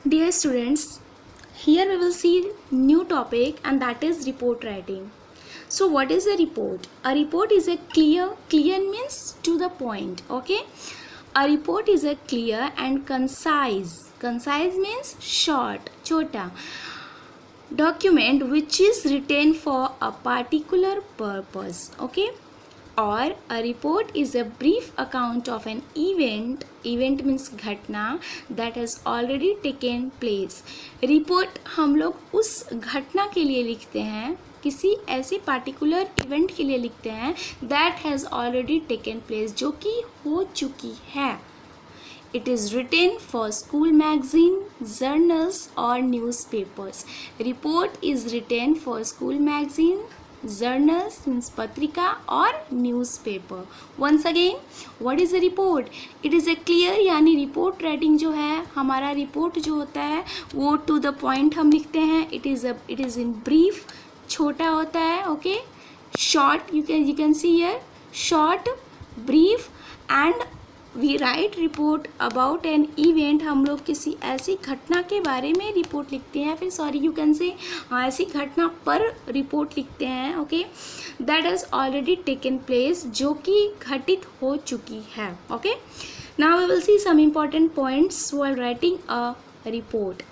Dear students, here we will see new topic and that is report writing. So what is a report? A report is a clear means to the point, okay? A report is a clear and concise. Concise means short, chota. Document which is written for a particular purpose, okay? Or a report is a brief account of an event. Event means घटना that has already taken place. report हम लोग उस घटना के लिए लिखते हैं, किसी ऐसे particular event के लिए लिखते हैं that has already taken place, जो कि हो चुकी है. It is written for school magazine, journals or newspapers. Report is written for school magazine, journals means patrika or newspaper. Once again, what is a report? It is a clear, यानी report writing जो है, हमारा report जो होता है वो to the point हम लिखते हैं. It is in brief, छोटा होता है, okay? Short, you can see here, short, brief and we write report about an event. हम लोग किसी ऐसी घटना के बारे में रिपोर्ट लिखते हैं, फिर सॉरी यू कैन से ऐसी घटना पर रिपोर्ट लिखते हैं, okay, that has already taken place, जो कि घटित हो चुकी है, okay. Now we will see some important points while writing a report.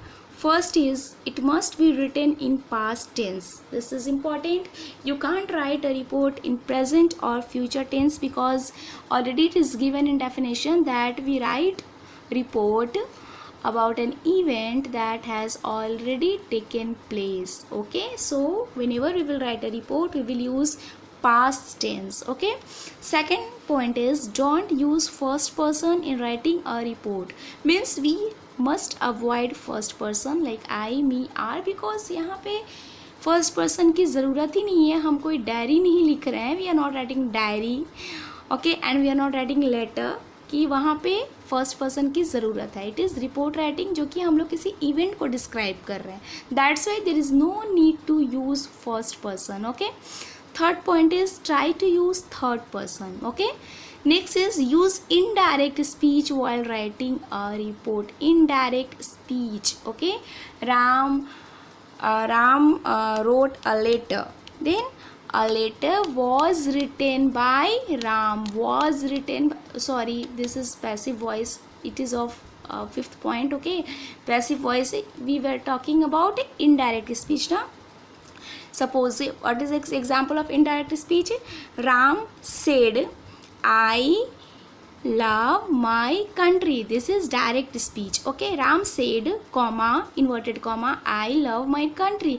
First is it must be written in past tense. This is important. You can't write a report in present or future tense because already it is given in definition that we write report about an event that has already taken place. Okay, so whenever we will write a report, we will use past tense. Okay, second point is don't use first person in writing a report. Means we must avoid first person like I, me, are, because यहाँ पे first person की ज़रूरत ही नहीं है. हम कोई diary नहीं लिख रहे हैं, we are not writing diary, okay, and we are not writing letter कि वहाँ पे फर्स्ट पर्सन की ज़रूरत है. इट इज़ रिपोर्ट राइटिंग जो कि हम लोग किसी इवेंट को डिस्क्राइब कर रहे हैं. That's why there is no need to use first person, okay. Third point is try to use third person, okay. Next is use indirect speech while writing a report. Indirect speech, okay. Ram wrote a letter. Then a letter was written by Ram. Was written. Sorry, this is passive voice. It is of fifth point, okay. Passive voice. We were talking about indirect speech now. Suppose what is example of indirect speech? Ram said, I love my country. This is direct speech, okay. Ram said, comma, inverted comma, I love my country.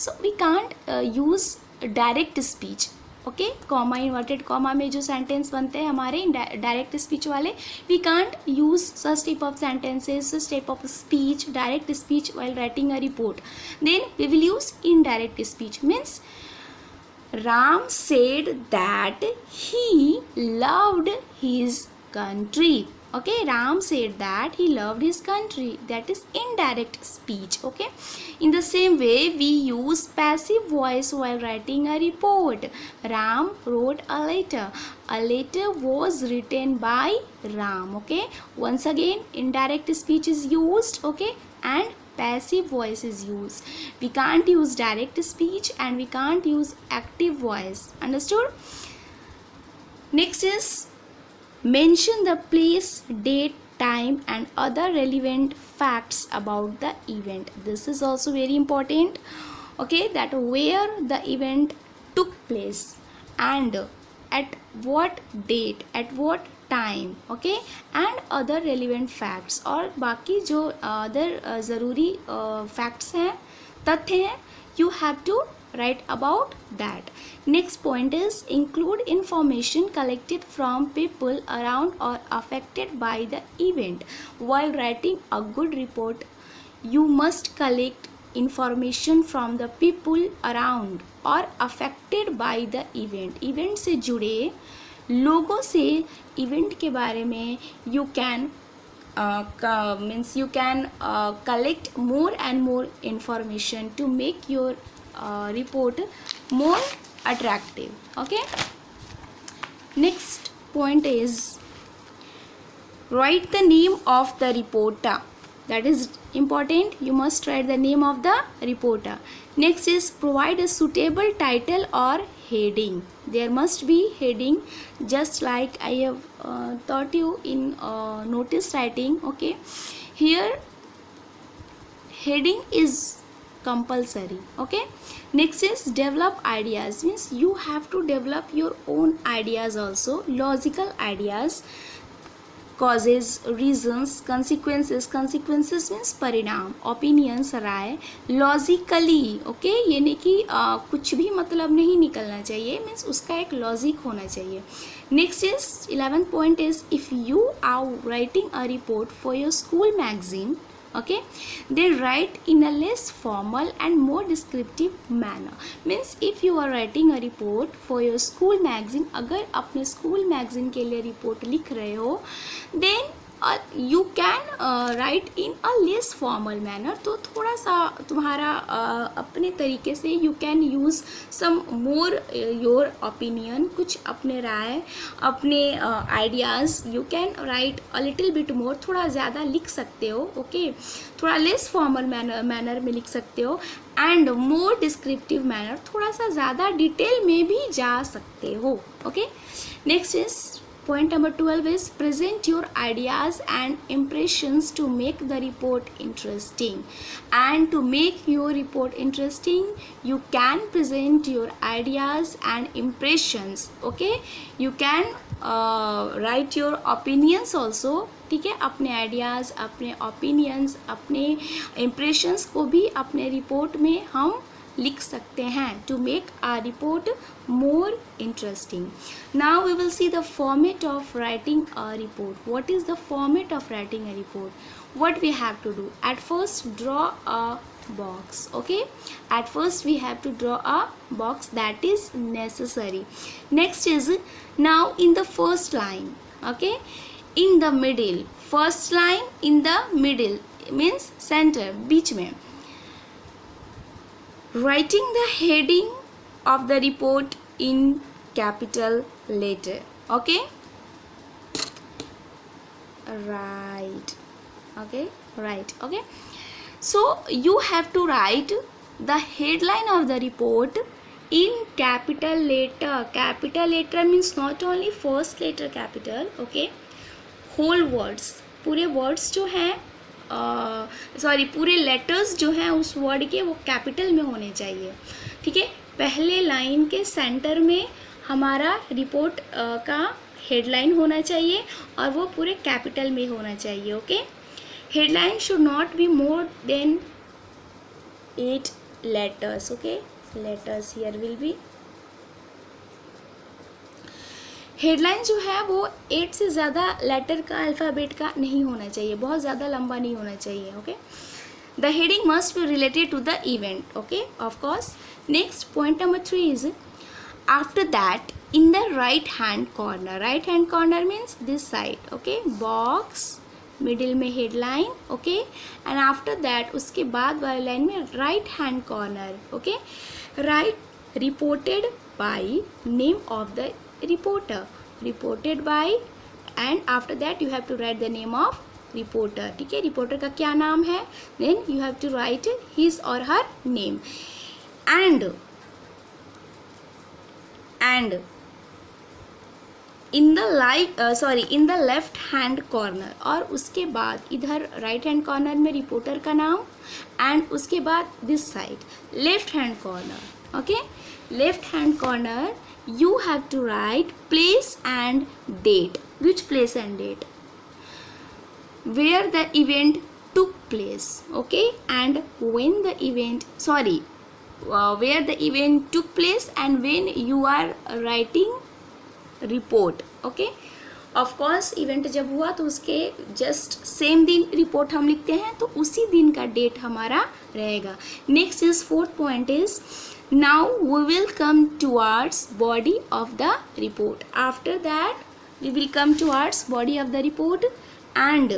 So we can't use direct speech, okay. comma, inverted comma में जो sentence बनते हैं हमारे direct speech वाले, we can't use such type of sentences, such type of speech, direct speech while writing a report. Then we will use indirect speech. Means Ram said that he loved his country, okay. Ram said that he loved his country. That is indirect speech, okay. In the same way, we use passive voice while writing a report. Ram wrote a letter. A letter was written by Ram, okay. Once again, indirect speech is used, okay, and passive voice is used. We can't use direct speech and we can't use active voice. Understood? Next is mention the place, date, time and other relevant facts about the event. This is also very important, okay, that where the event took place and at what date, at what time, okay, and other relevant facts. और बाकी जो other ज़रूरी facts हैं, तथ्य हैं, you have to write about that. Next point is include information collected from people around or affected by the event. While writing a good report, you must collect information from the people around or affected by the event. Event से जुड़े लोगों से event के बारे में you can means you can collect more and more information to make your report more attractive, okay. Next point is write the name of the reporter. that is important. You must write the name of the reporter. Next is provide a suitable title or heading. There must be heading, just like I have taught you in notice writing. Okay, here heading is compulsory. Okay, next is develop ideas, means you have to develop your own ideas also, logical ideas. causes, reasons, consequences, consequences means परिणाम, opinions राय, logically. Okay, ये नहीं कि कुछ भी मतलब नहीं निकलना चाहिए, मीन्स उसका एक लॉजिक होना चाहिए. Next is 11th point is if you are writing a report for your school magazine, okay, they write in a less formal and more descriptive manner. Means if you are writing a report for your school magazine, अगर अपने school magazine के लिए report लिख रहे हो, then you can write in a less formal manner. तो थोड़ा सा तुम्हारा अपने तरीके से you can use some more your opinion, कुछ अपने राय, अपने ideas you can write a little bit more, थोड़ा ज़्यादा लिख सकते हो. ओके, थोड़ा लेस फॉर्मल मैनर में लिख सकते हो. एंड मोर डिस्क्रिप्टिव मैनर, थोड़ा सा ज़्यादा डिटेल में भी जा सकते हो. Okay, next is point number 12 is present your ideas and impressions to make the report interesting. And to make your report interesting, you can present your ideas and impressions. Okay, you can write your opinions also. ठीक है, अपने ideas, अपने opinions, अपने impressions को भी अपने report में हम लिख सकते हैं to make a report more interesting. Now we will see the format of writing a report. What is the format of writing a report? What we have to do? At first, draw a box. Okay, at first we have to draw a box, that is necessary. Next is now in the first line. Okay, in the middle, first line in the middle means center, बीच में. Writing the heading of the report in capital letter. Okay, right. Okay, right. Okay, so you have to write the headline of the report in capital letter. Capital letter means not only first letter capital. Okay, whole words, पूरे words जो हैं पूरे letters जो हैं उस word के वो capital में होने चाहिए. ठीक है, पहले लाइन के सेंटर में हमारा रिपोर्ट का हेडलाइन होना चाहिए और वो पूरे कैपिटल में होना चाहिए. Okay, headline should not be more than 8 letters. Okay, letters here will be, headline जो है वो 8 से ज़्यादा लेटर का, अल्फ़ाबेट का नहीं होना चाहिए, बहुत ज़्यादा लंबा नहीं होना चाहिए. Okay, the heading must be related to the event. Okay, of course. Next point number 3 is after that in the right hand corner. Right hand corner means this side. Okay, box, middle में headline. Okay, and after that उसके बाद वाली line में right hand corner. Okay, right reported by name of the reporter, reported by, and after that you have to write the name of reporter. ठीक है, reporter का क्या नाम है, then you have to write his or her name. and in the in the left hand corner, और उसके बाद इधर राइट हैंड कॉर्नर में रिपोर्टर का नाम, एंड उसके बाद this side left hand corner. Okay, left hand corner you have to write place and date. Which place and date? Where the event took place. Okay, and when the event, where the event took place and when you are writing report. Okay, of course event जब हुआ तो उसके just same दिन report हम लिखते हैं, तो उसी दिन का डेट हमारा रहेगा. Next is 4th point is now we will come towards body of the report. After that we will come towards body of the report, and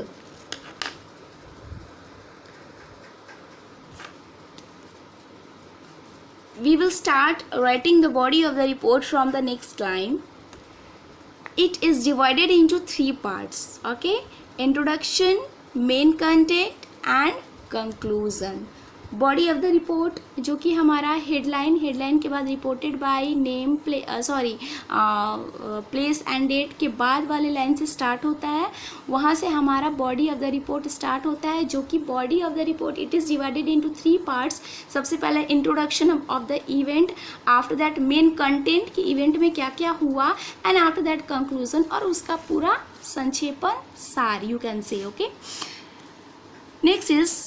we will start writing the body of the report from the next line. It is divided into 3 parts. Okay, introduction, main content and conclusion. Body of the report जो कि हमारा headline के बाद reported by name place and date के बाद वाले line से start होता है, वहाँ से हमारा body of the report start होता है, जो कि body of the report it is divided into 3 parts. सबसे पहले introduction of the event, after that main content कि इवेंट में क्या क्या हुआ, एंड आफ्टर दैट कंक्लूजन, और उसका पूरा संक्षेपण सार you can say. Okay, next is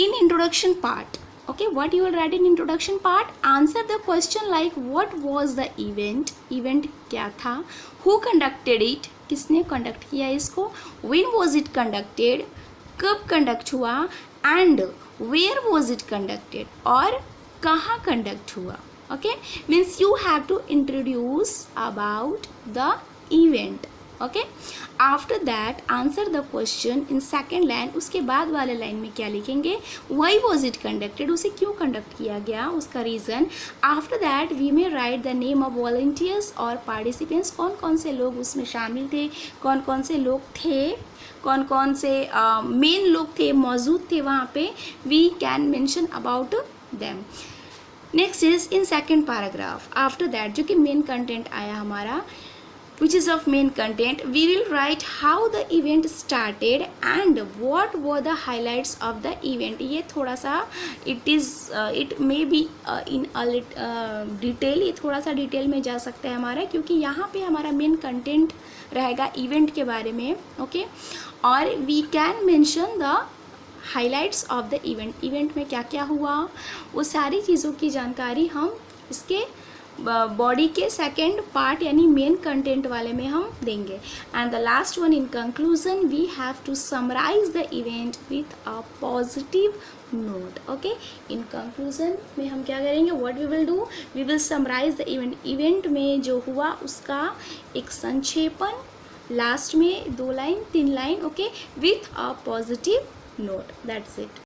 in introduction part. Okay, what you will write in introduction part? Answer the question like what was the event क्या था, who conducted it, किसने conduct किया इसको, when was it conducted, कब conduct हुआ, and where was it conducted, और कहाँ conduct हुआ. Okay, means you have to introduce about the event. Okay, after that answer the question in second line. उसके बाद वाले लाइन में क्या लिखेंगे, वाई वॉज इट कंडक्टेड, उसे क्यों कंडक्ट किया गया, उसका reason. After that we may write the name of volunteers और पार्टिसिपेंट्स, कौन कौन से लोग उसमें शामिल थे, कौन कौन से लोग थे, कौन कौन से मेन लोग थे मौजूद थे वहाँ पे, we can mention about them. Next is in second paragraph, after that जो कि मेन कंटेंट आया हमारा, which is of main content, we will write how the event started and what were the highlights of the event. ये थोड़ा सा it may be in a detail, ये थोड़ा सा डिटेल में जा सकता है हमारा, क्योंकि यहाँ पे हमारा मेन कंटेंट रहेगा इवेंट के बारे में। ओके, और we can mention the highlights of the event में क्या क्या हुआ, वो सारी चीज़ों की जानकारी हम इसके बॉडी के सेकेंड पार्ट यानी मेन कंटेंट वाले में हम देंगे। And the last one in conclusion we have to summarise the event with a positive note. Okay, in conclusion में हम क्या करेंगे, what we will do, we will summarise the event में जो हुआ उसका एक संक्षेपण, लास्ट में 2 line 3 line, okay, with a positive note. That's it.